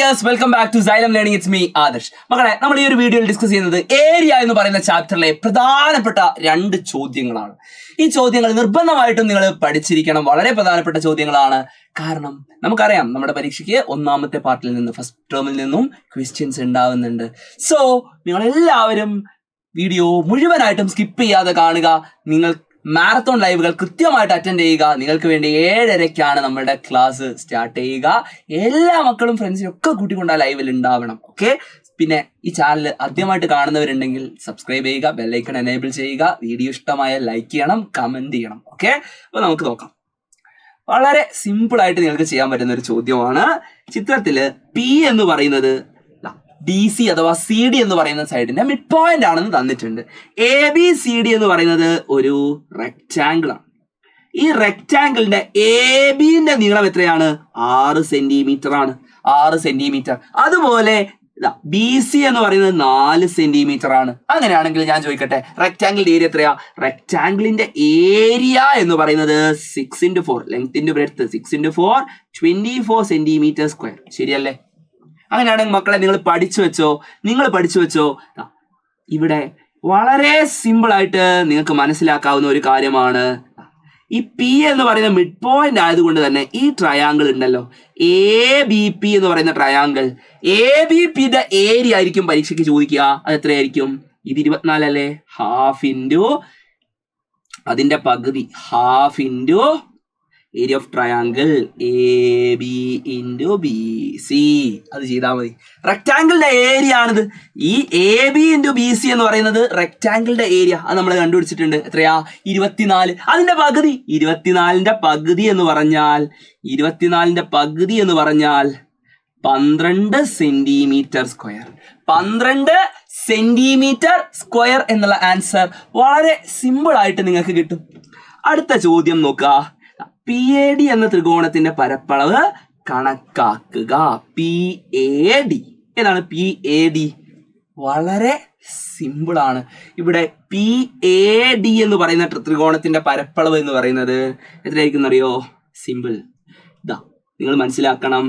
Dears, welcome back to Xylem learning. It's me Adarsh. മക്കളെ, നമ്മൾ ഈ ഒരു വീഡിയോയിൽ ഡിസ്കസ് ചെയ്യുന്നത് ഏരിയ എന്ന് പറയുന്ന ചാപ്റ്ററിലെ പ്രധാനപ്പെട്ട 2 ചോദ്യങ്ങളാണ്. ഈ ചോദ്യങ്ങൾ നിർബന്ധമായിട്ടും നിങ്ങൾ പഠിച്ചിരിക്കണം. വളരെ പ്രധാനപ്പെട്ട ചോദ്യങ്ങളാണ്. കാരണം നമുക്കറിയാം, നമ്മുടെ പരീക്ഷയ്ക്ക് 1ാമത്തെ പാർട്ടിൽ നിന്ന്, ഫസ്റ്റ് ടേമിൽ നിന്നും ക്വസ്റ്റ്യൻസ് ഉണ്ടാവുന്നുണ്ട്. സോ നിങ്ങളെല്ലാവരും വീഡിയോ മുഴുവനായിട്ടും സ്കിപ്പ് ചെയ്യാതെ കാണുക. നിങ്ങൾ മാരത്തോൺ ലൈവുകൾ കൃത്യമായിട്ട് അറ്റൻഡ് ചെയ്യുക. നിങ്ങൾക്ക് വേണ്ടി 7:30 നമ്മുടെ ക്ലാസ് സ്റ്റാർട്ട് ചെയ്യുക. എല്ലാ മക്കളും ഫ്രണ്ട്സിനും ഒക്കെ കൂട്ടിക്കൊണ്ട് ആ ലൈവിൽ ഉണ്ടാവണം. ഓക്കെ. പിന്നെ ഈ ചാനൽ ആദ്യമായിട്ട് കാണുന്നവരുണ്ടെങ്കിൽ സബ്സ്ക്രൈബ് ചെയ്യുക, ബെല്ലൈക്കൺ എനേബിൾ ചെയ്യുക. വീഡിയോ ഇഷ്ടമായ ലൈക്ക് ചെയ്യണം, കമന്റ് ചെയ്യണം. ഓക്കെ. അപ്പോൾ നമുക്ക് നോക്കാം. വളരെ സിമ്പിളായിട്ട് നിങ്ങൾക്ക് ചെയ്യാൻ പറ്റുന്ന ഒരു ചോദ്യമാണ്. ചിത്രത്തില് പി എന്ന് പറയുന്നത് DC അഥവാ CD എന്ന് പറയുന്ന സൈഡിന്റെ മിഡ് പോയിന്റ് ആണെന്ന് തന്നിട്ടുണ്ട്. ABCD എന്ന് പറയുന്നത് ഒരു റെക്റ്റാങ്കിൾ ആണ്. ഈ റെക്റ്റാങ്കിളിന്റെ ABന്റെ നീളം എത്രയാണ്? 6 സെന്റിമീറ്റർ ആണ്. 6 സെന്റിമീറ്റർ. അതുപോലെ BC എന്ന് പറയുന്നത് 4 സെന്റിമീറ്റർ ആണ്. അങ്ങനെയാണെങ്കിൽ ഞാൻ ചോദിക്കട്ടെ, റെക്റ്റാങ്കിളിന്റെ ഏരിയ എത്രയാ? റെക്റ്റാങ്കിളിന്റെ ഏരിയ എന്ന് പറയുന്നത് 6x4, length into breadth 6x4 24 centimetre square. ശരിയല്ലേ? അങ്ങനെയാണെങ്കിൽ മക്കളെ, നിങ്ങൾ പഠിച്ചു വെച്ചോ. ഇവിടെ വളരെ സിമ്പിൾ ആയിട്ട് നിങ്ങൾക്ക് മനസ്സിലാക്കാവുന്ന ഒരു കാര്യമാണ്. ഈ പി എന്ന് പറയുന്ന മിഡ് പോയിന്റ് ആയതുകൊണ്ട് തന്നെ ഈ ട്രയാങ്കിൾ ഉണ്ടല്ലോ, ABP എന്ന് പറയുന്ന ട്രയാങ്കിൾ, ABPയുടെ ഏരിയ ആയിരിക്കും പരീക്ഷയ്ക്ക് ചോദിക്കുക. അത് എത്രയായിരിക്കും? ഇത് 24 അല്ലേ? ഹാഫ് ഇൻറ്റു അതിന്റെ പകുതി, half into area of triangle AB into BC. അത് ചെയ്താൽ മതി. റെക്റ്റാങ്കിളിന്റെ ഏരിയ ആണിത്. ഈ AB ഇൻറ്റു BC എന്ന് പറയുന്നത് റെക്റ്റാങ്കിളിന്റെ ഏരിയ. അത് നമ്മൾ കണ്ടുപിടിച്ചിട്ടുണ്ട്. എത്രയാ? 24. അതിന്റെ പകുതി, 24ന്റെ പകുതി എന്ന് പറഞ്ഞാൽ 12 സെന്റിമീറ്റർ സ്ക്വയർ. 12 സെന്റിമീറ്റർ സ്ക്വയർ എന്നുള്ള ആൻസർ വളരെ സിമ്പിൾ ആയിട്ട് നിങ്ങൾക്ക് കിട്ടും. അടുത്ത ചോദ്യം നോക്കുക. PAD എന്ന ത്രികോണത്തിന്റെ പരപ്പളവ് കണക്കാക്കുക. PAD ഏതാണ്? PAD വളരെ സിമ്പിൾ ആണ്. ഇവിടെ PAD എന്ന് പറയുന്ന ത്രികോണത്തിന്റെ പരപ്പളവ് എന്ന് പറയുന്നത് എത്രയായിരിക്കും അറിയോ? സിമ്പിൾ. നിങ്ങൾ മനസ്സിലാക്കണം.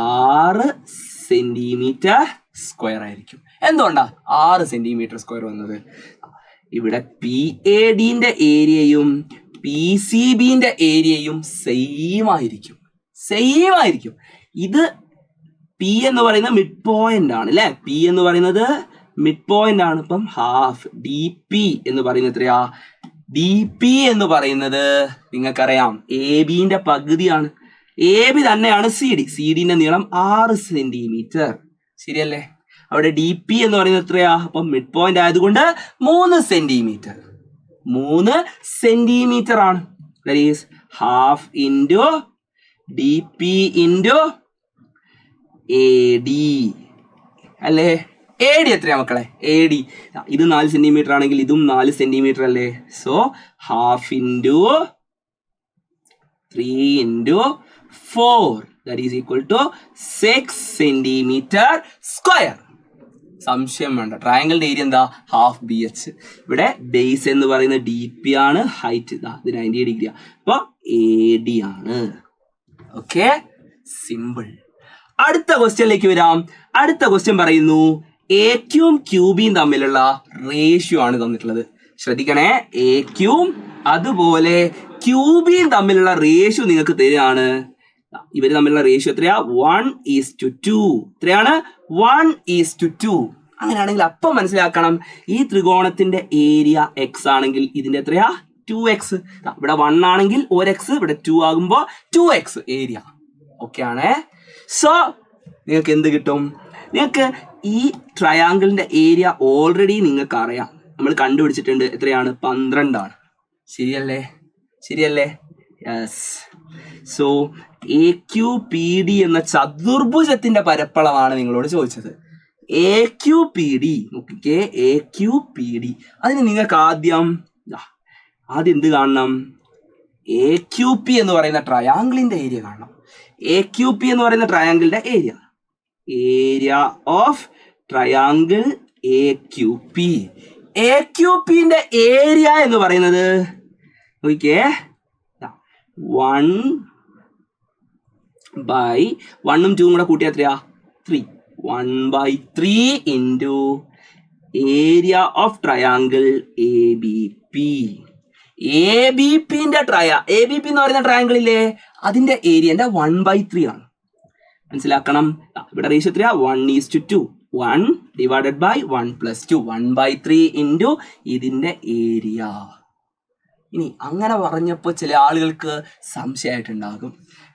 6 സെന്റിമീറ്റർ സ്ക്വയർ ആയിരിക്കും. എന്തുകൊണ്ടാ 6 സെന്റിമീറ്റർ സ്ക്വയർ വന്നത്? ഇവിടെ PADന്റെ ഏരിയയും PCBന്റെ ഏരിയയും സെയിം ആയിരിക്കും. ഇത് P എന്ന് പറയുന്ന മിഡ് പോയിന്റ് ആണ് അല്ലെ? P എന്ന് പറയുന്നത് മിഡ് പോയിന്റ് ആണ്. ഇപ്പം ഹാഫ് DP എന്ന് പറയുന്നത് എത്രയാ? DP എന്ന് പറയുന്നത് നിങ്ങൾക്കറിയാം ABന്റെ പകുതിയാണ്. AB തന്നെയാണ് CD ന്റെ നീളം 6 സെന്റിമീറ്റർ. ശരിയല്ലേ? അവിടെ DP എന്ന് പറയുന്നത് എത്രയാ? അപ്പം മിഡ് പോയിന്റ് ആയതുകൊണ്ട് 3 സെന്റിമീറ്റർ ആണ്. That is half into DP into AD അല്ലേ? AD എത്രയാ മക്കളെ? AD ഇത് 4 സെന്റിമീറ്റർ ആണെങ്കിൽ ഇതും 4 സെന്റിമീറ്റർ അല്ലേ? So half into 3 into 4 that is equal to 6 centimetre square. സംശയം വേണ്ട. ട്രയാങ്കിളിന്റെ ഏരിയ എന്താ? Half BH. ഇവിടെ ബേസ് എന്ന് പറയുന്നത് DP ആണ്. ഹൈറ്റ് ഇത് 90 ഡിഗ്രി. അപ്പൊ AD ആണ്. Okay, simple. അടുത്ത ക്വസ്റ്റ്യനിലേക്ക് വരാം. അടുത്ത ക്വസ്റ്റ്യൻ പറയുന്നു, AQയും QBയും തമ്മിലുള്ള റേഷ്യോ ആണ് തന്നിട്ടുള്ളത്. ശ്രദ്ധിക്കണേ, AQയും അതുപോലെ QBയും തമ്മിലുള്ള റേഷ്യോ നിങ്ങൾക്ക് തരികയാണ്. ഇവര് തമ്മിലുള്ള റേഷ്യോ എത്രയാ? 1:2. എത്രയാണ്? 1:2. അങ്ങനെയാണെങ്കിൽ അപ്പം മനസ്സിലാക്കണം, ഈ ത്രികോണത്തിന്റെ ഏരിയ X ആണെങ്കിൽ ഇതിന്റെ എത്രയാ? 2x. ഇവിടെ 1 ആണെങ്കിൽ 1x, ഇവിടെ 2 ആകുമ്പോൾ 2x ഏരിയ. ഓക്കെ ആണേ? സോ നിങ്ങൾക്ക് എന്ത് കിട്ടും? നിങ്ങൾക്ക് ഈ ട്രയാങ്കിളിന്റെ ഏരിയ ഓൾറെഡി നിങ്ങൾക്ക് അറിയാം. നമ്മൾ കണ്ടുപിടിച്ചിട്ടുണ്ട്. എത്രയാണ്? 12 ആണ്. ശരിയല്ലേ? യെസ്. സോ AQPD എന്ന ചതുർഭുജത്തിന്റെ പരപ്പളവാണ് നിങ്ങളോട് ചോദിച്ചത്. AQPD നോക്കിക്കേ, AQPD. അതിന് നിങ്ങൾക്ക് ആദ്യം എന്ത് കാണണം? AQP എന്ന് പറയുന്ന ട്രയാങ്കിളിന്റെ ഏരിയ കാണണം. AQP എന്ന് പറയുന്ന ട്രയാങ്കിളിന്റെ ഏരിയ ഓഫ് ട്രയാങ്കിൾ AQP. AQPന്റെ ഏരിയ എന്ന് പറയുന്നത് നോക്കിക്കേ, 1 ബൈ 1ഉം 2ഉം കൂടെ കൂട്ടിയാൽ എത്രയാ 3. 1/3 into area of triangle A B P. A B പിന്റെ എ ബി പി എന്ന് പറയുന്ന ട്രയാങ്കിൾ ഇല്ലേ, അതിന്റെ ഏരിയന്റെ 1/3 ആണ്. മനസ്സിലാക്കണം. ഇവിടെ റേഷ്യോ എത്രയാ 1:2. 1 ഡിവൈഡഡ് ബൈ 1+2. 1/3 ഇൻറ്റു ഇതിന്റെ ഏരിയ. ഇനി അങ്ങനെ പറഞ്ഞപ്പോൾ ചില ആളുകൾക്ക് സംശയമായിട്ടുണ്ടാകും.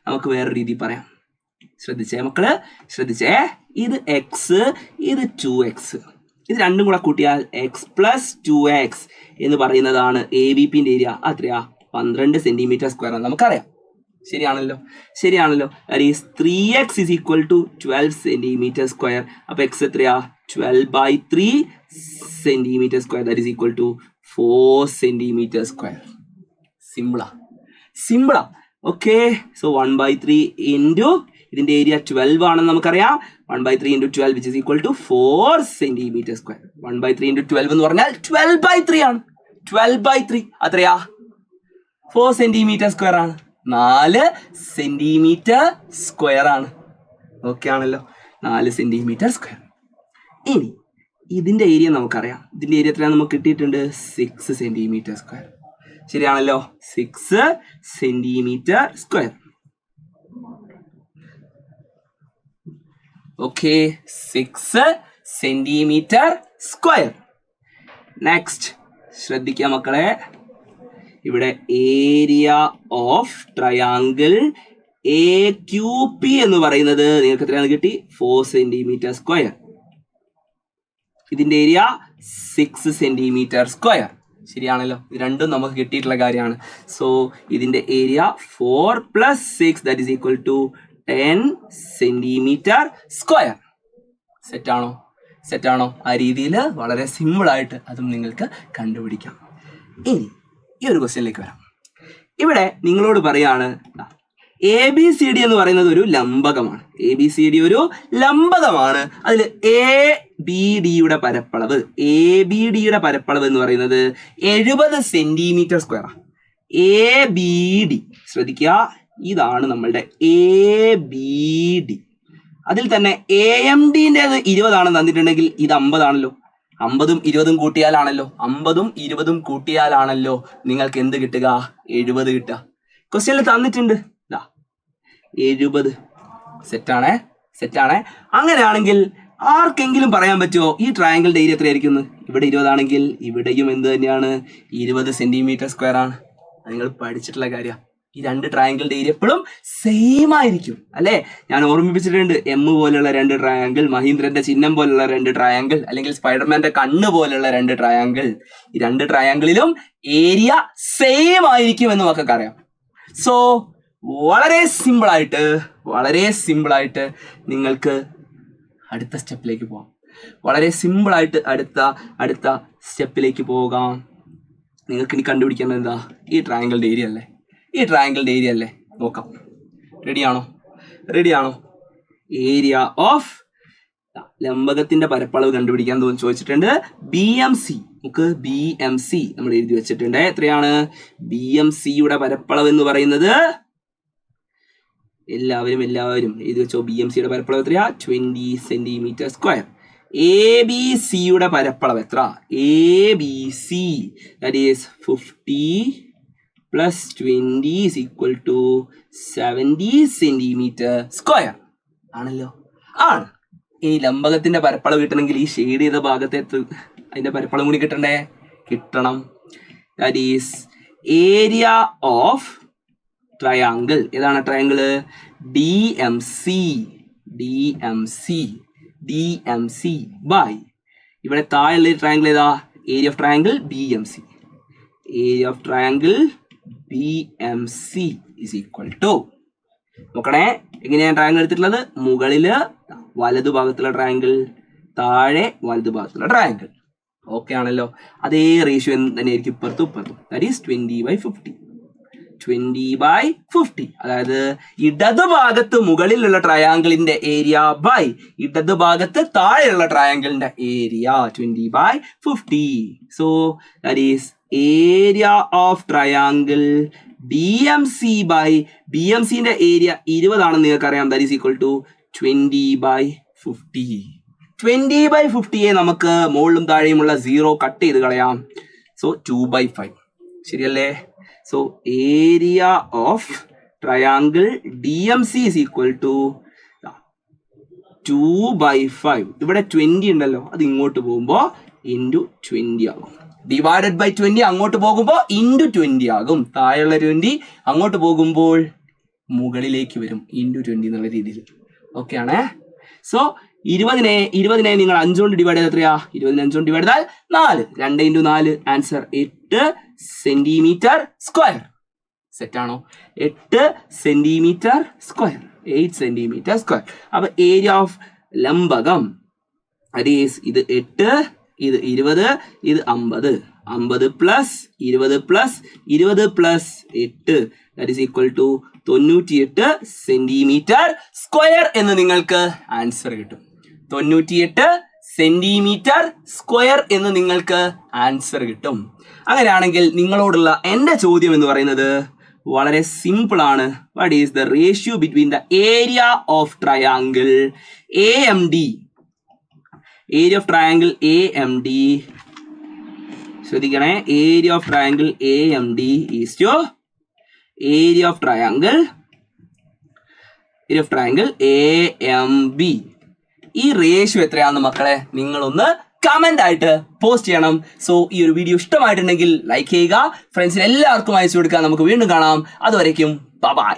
നമുക്ക് വേറെ രീതി പറയാം. ശ്രദ്ധിച്ചേ മക്കള്, ശ്രദ്ധിച്ചേ. ഇത് എക്സ്, ഇത് 2x. ഇത് രണ്ടും കൂടെ കൂട്ടിയാൽ x+2x എന്ന് പറയുന്നതാണ് എ ബി പിന്റെ ഏരിയ. അത്രയാ 12 cm² ആണ് നമുക്കറിയാം. ശരിയാണല്ലോ, ശരിയാണല്ലോ. That is 3x = 12 cm². അപ്പൊ x എത്രയാ 12/3 cm². That is equal to 4 cm². സിമ്പിളാ. ഓക്കെ. സോ 1/3 ഇൻറ്റു ഇതിന്റെ ഏരിയ 12 ആണെന്ന് നമുക്കറിയാം. 1/3 into 12 which is equal to 4 cm². 1/3 into 12 എന്ന് പറഞ്ഞാൽ 12/3 ആണ്. 12/3 അത്രയാ 4 cm² ആണ്. 4 cm² ആണ്. ഓക്കെ ആണല്ലോ, 4 cm². ഇനി ഇതിന്റെ ഏരിയ നമുക്കറിയാം. ഇതിന്റെ ഏരിയ എത്രയാണ് നമുക്ക് കിട്ടിയിട്ടുണ്ട് 6 cm². ശരിയാണല്ലോ, 6 cm². Okay, 6 cm². നെക്സ്റ്റ് ശ്രദ്ധിക്കുക മക്കളെ. ഇവിടെ area of triangle A Q P എന്ന് പറയുന്നത് നിങ്ങൾക്ക് എത്രയാണ് കിട്ടി 4 cm². ഇതിന്റെ ഏരിയ 6 cm². ശരിയാണല്ലോ, ഇത് രണ്ടും നമുക്ക് കിട്ടിയിട്ടുള്ള കാര്യമാണ്. സോ ഇതിന്റെ area 4 + 6 that is equal to 10 cm². സെറ്റാണോ? ആ രീതിയിൽ വളരെ സിമ്പിളായിട്ട് അതും നിങ്ങൾക്ക് കണ്ടുപിടിക്കാം. ഇനി ഈ ഒരു ക്വസ്റ്റ്യനിലേക്ക് വരാം. ഇവിടെ നിങ്ങളോട് പറയാണ് എ ബി സി ഡി എന്ന് പറയുന്നത് ഒരു ലംബകമാണ്. എ ബി സി ഡി ഒരു ലംബകമാണ്. അതിൽ എ ബി ഡിയുടെ പരപ്പളവ് എന്ന് പറയുന്നത് 70 cm². എ ബി ഡി ശ്രദ്ധിക്കുക, ഇതാണ് നമ്മളുടെ എ ബി ഡി. അതിൽ തന്നെ എ എം ഡിൻ്റെത് 20 ആണെന്ന് തന്നിട്ടുണ്ടെങ്കിൽ ഇത് 50 ആണല്ലോ. 50ഉം 20ഉം കൂട്ടിയാലാണല്ലോ നിങ്ങൾക്ക് എന്ത് കിട്ടുക 70 കിട്ടുക. ക്വസ്റ്റ്യനിൽ തന്നിട്ടുണ്ട് 70. സെറ്റാണേ. അങ്ങനെയാണെങ്കിൽ ആർക്കെങ്കിലും പറയാൻ പറ്റുമോ ഈ ട്രയാങ്കിളിന്റെ ഏരിയ എത്രയായിരിക്കും? ഇവിടെ 20 ആണെങ്കിൽ ഇവിടെയും എന്ത് തന്നെയാണ് 20 cm² ആണ്. നിങ്ങൾ പഠിച്ചിട്ടുള്ള കാര്യം. ഈ രണ്ട് ട്രയാങ്കിളിന്റെ ഏരിയ എപ്പോഴും സെയിം ആയിരിക്കും അല്ലേ? ഞാൻ ഓർമ്മിപ്പിച്ചിട്ടുണ്ട്. എം പോലുള്ള 2 ട്രയാങ്കിൾ, മഹീന്ദ്രന്റെ ചിഹ്നം പോലുള്ള 2 ട്രയാങ്കിൾ, അല്ലെങ്കിൽ സ്പൈഡർമാന്റെ കണ്ണ് പോലുള്ള 2 ട്രയാങ്കിൾ. ഈ 2 ട്രയാങ്കിളിലും ഏരിയ സെയിം ആയിരിക്കും എന്ന് നമുക്കൊക്കെ അറിയാം. സോ വളരെ സിമ്പിളായിട്ട് നിങ്ങൾക്ക് അടുത്ത സ്റ്റെപ്പിലേക്ക് പോകാം. അടുത്ത സ്റ്റെപ്പിലേക്ക് പോകാം. നിങ്ങൾക്ക് ഇനി കണ്ടുപിടിക്കേണ്ടത് എന്താ? ഈ ട്രയാങ്കിളിന്റെ ഏരിയ അല്ലേ? നോക്കാം. റെഡിയാണോ? ഏരിയ ഓഫ് ലംബകത്തിന്റെ പരപ്പളവ് കണ്ടുപിടിക്കാൻ ചോദിച്ചിട്ടുണ്ട്. BMC. നമുക്ക് BMC നമ്മൾ എഴുതി വെച്ചിട്ടുണ്ട്. എത്രയാണ് BMCയുടെ പരപ്പളവ് എന്ന് പറയുന്നത്? എല്ലാവരും എഴുതി വെച്ചോ. BMCയുടെ പരപ്പളവ് എത്രയാ? 20 cm². ABCയുടെ പരപ്പളവ് എത്ര? ABC that is 50 + 20 is equal to 70 cm² ആണല്ലോ. ആണ്. ഈ ലംബകത്തിന്റെ പരപ്പളവ് കിട്ടണമെങ്കിൽ ഈ ഷെയ്ഡ് ചെയ്ത ഭാഗത്തെ അതിന്റെ പരപ്പളവ് കൂടി കിട്ടണം. That is area of triangle. ഏതാണ് ട്രയാങ്കിള്? DMC ബൈ ഇവിടെ താഴെയുള്ള ട്രയാങ്കിൾ ഏതാ? Area of triangle BMC. Area of triangle BMC is equal to, നോക്കണേ എങ്ങനെയാണ് ട്രയാങ്കിൾ എടുത്തിട്ടുള്ളത്? മുകളില് വലതുഭാഗത്തുള്ള ട്രയാങ്കിൾ, താഴെ വലതുഭാഗത്തുള്ള ട്രയാങ്കിൾ. ഓക്കെ ആണല്ലോ. അതേ റേഷ്യോ തന്നെ ആയിരിക്കും ഇപ്പുറത്തും. That is 20/50. 20/50. അതായത് ഇടതുഭാഗത്ത് മുകളിലുള്ള ട്രയാങ്കിളിന്റെ ഏരിയ ബൈ ഇടതുഭാഗത്ത് താഴെയുള്ള ട്രയാങ്കിളിന്റെ area 20/50. So that is area of triangle BMCന്റെ ഏരിയ 20 ആണെന്ന് നിങ്ങൾക്കറിയാം. That is equal to 20/50. 20/50യെ നമുക്ക് മുകളിലും താഴെയുമുള്ള 0 കട്ട് ചെയ്ത് കളയാം. സോ 2/5 ശരിയല്ലേ? So area of triangle DMC is equal to 2/5. ഇവിടെ 20 ഉണ്ടല്ലോ, അത് ഇങ്ങോട്ട് പോകുമ്പോൾ ഇൻറ്റു 20 ആകും. ഡിവൈഡഡ് ബൈ 20 അങ്ങോട്ട് പോകുമ്പോൾ ഇൻറ്റു 20 ആകും. താഴെയുള്ള 20 അങ്ങോട്ട് പോകുമ്പോൾ മുകളിലേക്ക് വരും ഇൻറ്റു 20 എന്നുള്ള രീതിയിൽ. ഓക്കെ ആണേ? സോ 20നെ നിങ്ങൾ 5 കൊണ്ട് ഡിവൈഡ് ചെയ്താൽ എത്രയാ? 20നെ 5 കൊണ്ട് ഡിവൈഡ് ചെയ്താൽ 4. 2 × 4 ആൻസർ 8 സെന്റിമീറ്റർ സ്ക്വയർ. സെറ്റാണോ? 8 സെന്റിമീറ്റർ സ്ക്വയർ. 8 centimetre square. അപ്പൊ ഏരിയ ഓഫ് ലംബകം ഇത് 8, ഇത് 20, ഇത് 50. 50 plus 20 plus 20 plus 8 that is equal to 98 centimetre square എന്ന് നിങ്ങൾക്ക് ആൻസർ കിട്ടും. 98 സെന്റിമീറ്റർ സ്ക്വയർ എന്ന് നിങ്ങൾക്ക് ആൻസർ കിട്ടും. അങ്ങനെയാണെങ്കിൽ നിങ്ങളോടുള്ള എൻ്റെ ചോദ്യം എന്ന് പറയുന്നത് വളരെ സിമ്പിൾ ആണ്. What is the ratio between the area of triangle AMD? Area of triangle AMD ശ്രദ്ധിക്കണേ. Area of triangle AMD is to area of triangle AMB. ഈ റേഷ്യോ എത്രയാണെന്ന് മക്കളെ നിങ്ങളൊന്ന് കമന്റ് ആയിട്ട് പോസ്റ്റ് ചെയ്യണം. സോ ഈ ഒരു വീഡിയോ ഇഷ്ടമായിട്ടുണ്ടെങ്കിൽ ലൈക്ക് ചെയ്യുക, ഫ്രണ്ട്സിന് എല്ലാവർക്കും അയച്ചു കൊടുക്കുക. നമുക്ക് വീണ്ടും കാണാം. അതുവരേക്കും ബൈ.